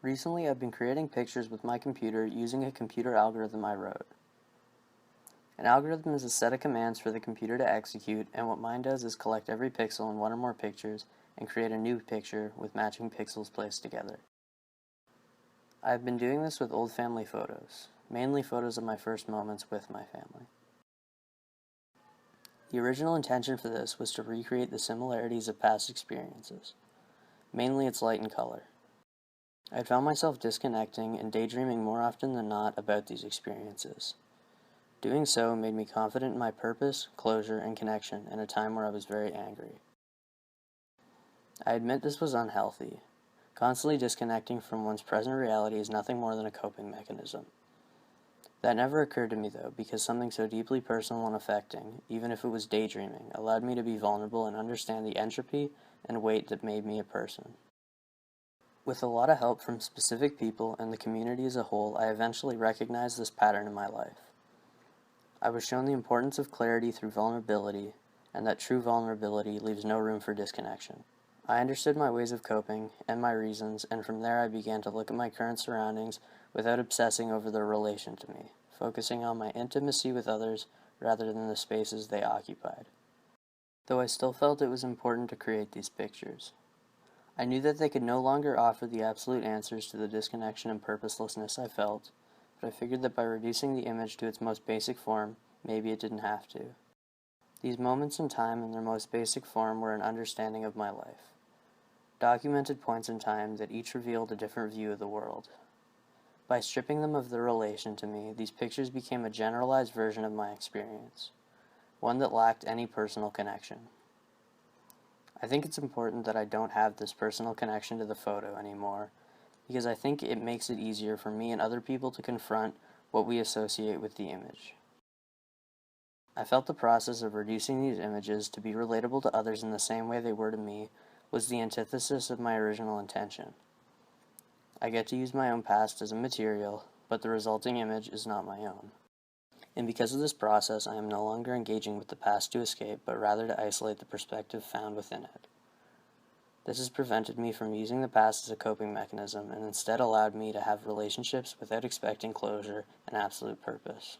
Recently, I've been creating pictures with my computer using a computer algorithm I wrote. An algorithm is a set of commands for the computer to execute, and what mine does is collect every pixel in one or more pictures and create a new picture with matching pixels placed together. I've been doing this with old family photos, mainly photos of my first moments with my family. The original intention for this was to recreate the similarities of past experiences, mainly its light and color. I found myself disconnecting and daydreaming more often than not about these experiences. Doing so made me confident in my purpose, closure, and connection in a time where I was very angry. I admit this was unhealthy. Constantly disconnecting from one's present reality is nothing more than a coping mechanism. That never occurred to me though, because something so deeply personal and affecting, even if it was daydreaming, allowed me to be vulnerable and understand the entropy and weight that made me a person. With a lot of help from specific people and the community as a whole, I eventually recognized this pattern in my life. I was shown the importance of clarity through vulnerability, and that true vulnerability leaves no room for disconnection. I understood my ways of coping and my reasons, and from there I began to look at my current surroundings without obsessing over their relation to me, focusing on my intimacy with others rather than the spaces they occupied. Though I still felt it was important to create these pictures. I knew that they could no longer offer the absolute answers to the disconnection and purposelessness I felt, but I figured that by reducing the image to its most basic form, maybe it didn't have to. These moments in time in their most basic form were an understanding of my life. Documented points in time that each revealed a different view of the world. By stripping them of their relation to me, these pictures became a generalized version of my experience, one that lacked any personal connection. I think it's important that I don't have this personal connection to the photo anymore, because I think it makes it easier for me and other people to confront what we associate with the image. I felt the process of reducing these images to be relatable to others in the same way they were to me was the antithesis of my original intention. I get to use my own past as a material, but the resulting image is not my own. And because of this process, I am no longer engaging with the past to escape, but rather to isolate the perspective found within it. This has prevented me from using the past as a coping mechanism and instead allowed me to have relationships without expecting closure and absolute purpose.